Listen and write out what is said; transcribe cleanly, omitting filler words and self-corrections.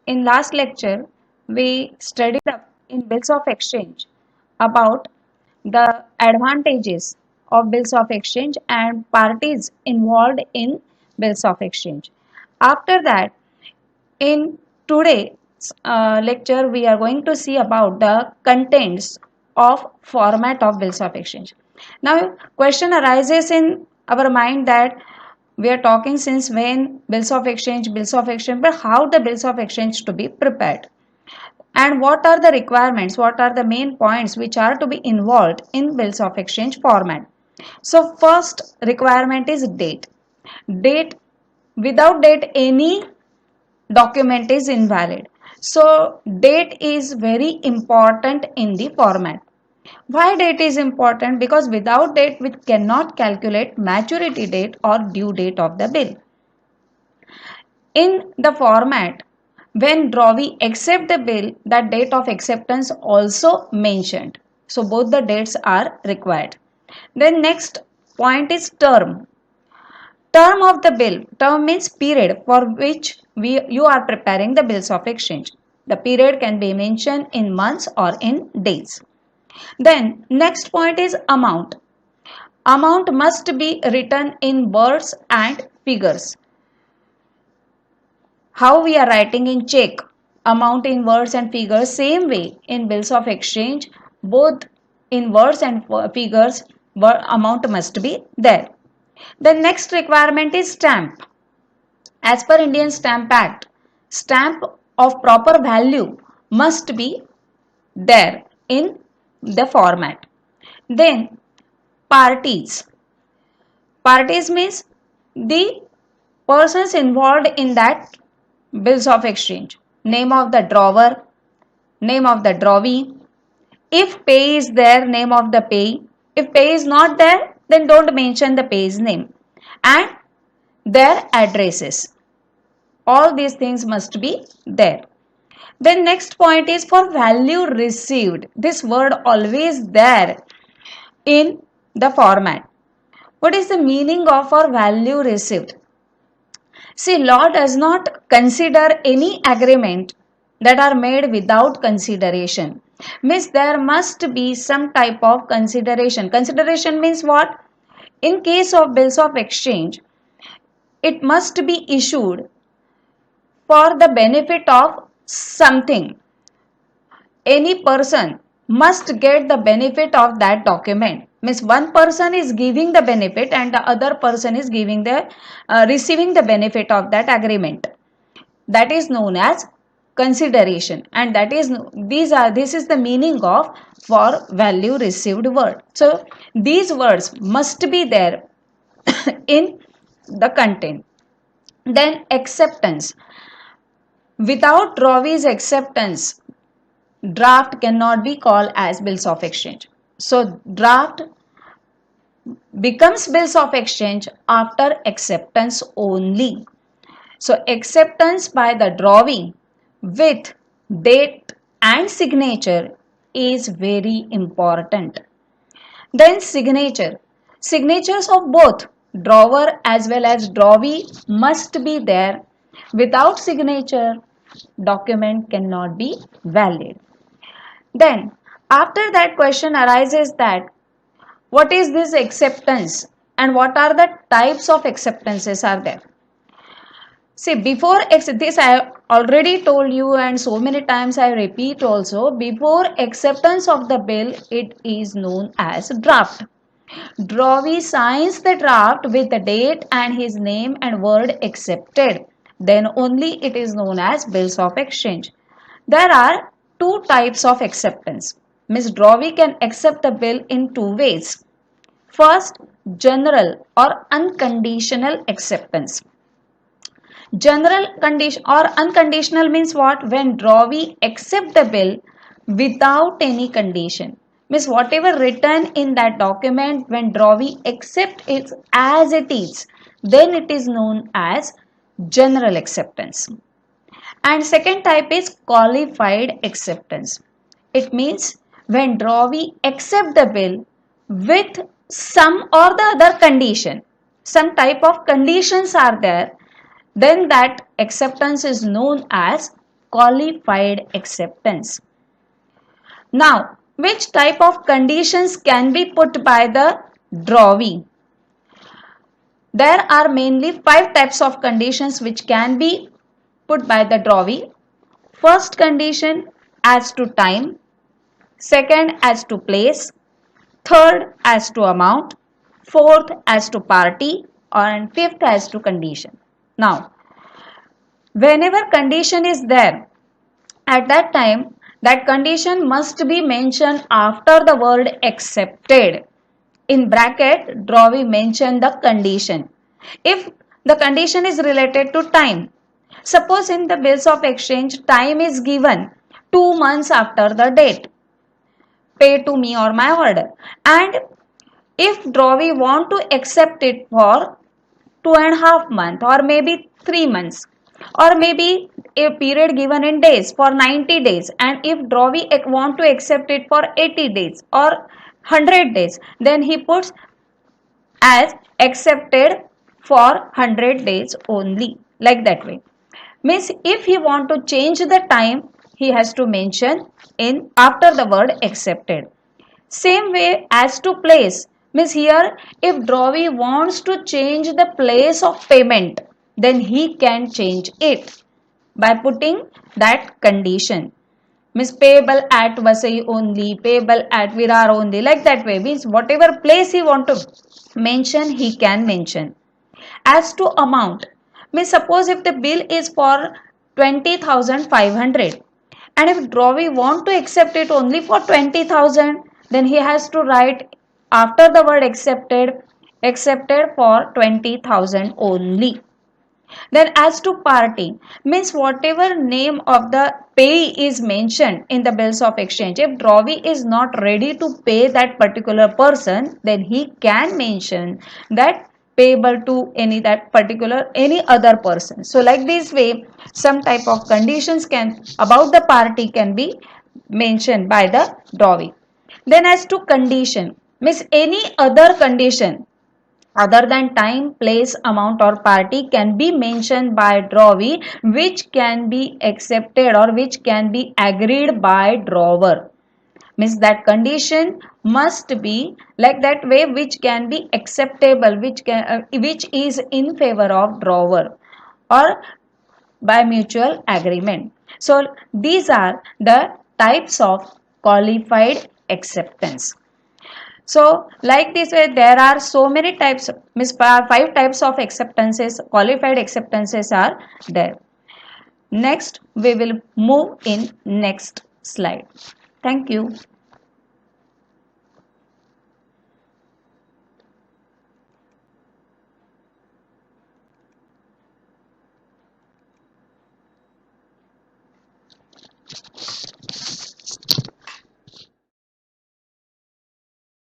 in last lecture, we studied up in bills of exchange about the advantages of bills of exchange and parties involved in bills of exchange. After that, in today's lecture, we are going to see about the contents of format of bills of exchange. Now, question arises in our mind that we are talking since when bills of exchange, but how the bills of exchange to be prepared, and what are the requirements, what are the main points which are to be involved in bills of exchange format. So, first requirement is date. Date, without date, any document is invalid. So date is very important in the format. Why date is important? Because without date we cannot calculate maturity date or due date of the bill. In the format, when drawee accept the bill, that date of acceptance also mentioned. So both the dates are required. Then next point is term. Term of the bill. Term means period for which you are preparing the bills of exchange. The period can be mentioned in months or in days. Then next point is amount. Amount must be written in words and figures. How we are writing in check, amount in words and figures, same way in bills of exchange, both in words and figures, amount must be there. The next requirement is stamp. As per Indian Stamp Act, stamp of proper value must be there in the format. Then parties. Parties means the persons involved in that bills of exchange. Name of the drawer, name of the drawee. If pay is there, name of the pay. If pay is not there, then don't mention the pay's name. And their addresses. All these things must be there. Then next point is for value received. This word always there in the format. What is the meaning of for value received? See, law does not consider any agreement that are made without consideration. Means there must be some type of consideration. Consideration means what? In case of bills of exchange, it must be issued for the benefit of something. Any person must get the benefit of that document. Means one person is giving the benefit and the other person is giving the receiving the benefit of that agreement. That is known as consideration, and that is this is the meaning of for value received word. So these words must be there in the content. Then acceptance. Without drawee's acceptance, draft cannot be called as bills of exchange. So draft becomes bills of exchange after acceptance only. So acceptance by the drawee with date and signature is very important. Then signature. Signatures of both drawer as well as drawee must be there. Without signature, document cannot be valid. Then after that question arises that what is this acceptance and what are the types of acceptances are there. See, before this I have already told you and so many times I repeat also, before acceptance of the bill it is known as draft. Drawee signs the draft with the date and his name and word accepted. Then only it is known as bills of exchange. There are two types of acceptance. Ms. Drawee can accept the bill in two ways. First, general or unconditional acceptance. General condition or unconditional means what? When drawee accept the bill without any condition. Means whatever written in that document, when drawee accept it as it is, then it is known as general acceptance. And second type is qualified acceptance. It means when drawee accept the bill with some or the other condition, some type of conditions are there, then that acceptance is known as qualified acceptance. Now, which type of conditions can be put by the drawee? There are mainly 5 types of conditions which can be put by the drawee. First condition, as to time. Second, as to place. Third, as to amount. Fourth, as to party. And fifth, as to condition. Now, whenever condition is there, at that time, that condition must be mentioned after the word accepted. In bracket, drawee mention the condition. If the condition is related to time, suppose in the bills of exchange, time is given 2 months after the date. Pay to me or my order. And if drawee want to accept it for 2.5 months or maybe 3 months or maybe a period given in days for 90 days, and if drawee want to accept it for 80 days or 100 days, then he puts as accepted for 100 days only, like that way. Means if he want to change the time, he has to mention in after the word accepted. Same way as to place, means here if drawee wants to change the place of payment, then he can change it by putting that condition. Means payable at Vasai only, payable at Virar only, like that way. Means whatever place he want to mention, he can mention. As to amount, means suppose if the bill is for 20,500 and if drawee want to accept it only for 20,000, then he has to write after the word accepted for 20,000 only. Then as to party, means whatever name of the payee is mentioned in the bills of exchange, if drawee is not ready to pay that particular person, then he can mention that payable to any other person. So like this way, some type of conditions can about the party can be mentioned by the drawee. Then as to condition, means any other condition other than time, place, amount or party can be mentioned by drawee, which can be accepted or which can be agreed by drawer. Means that condition must be like that way which can be acceptable, which is in favor of drawer or by mutual agreement. So these are the types of qualified acceptance. So like this way there are so many types, means 5 types of acceptances, qualified acceptances are there. Next we will move in next slide. Thank you.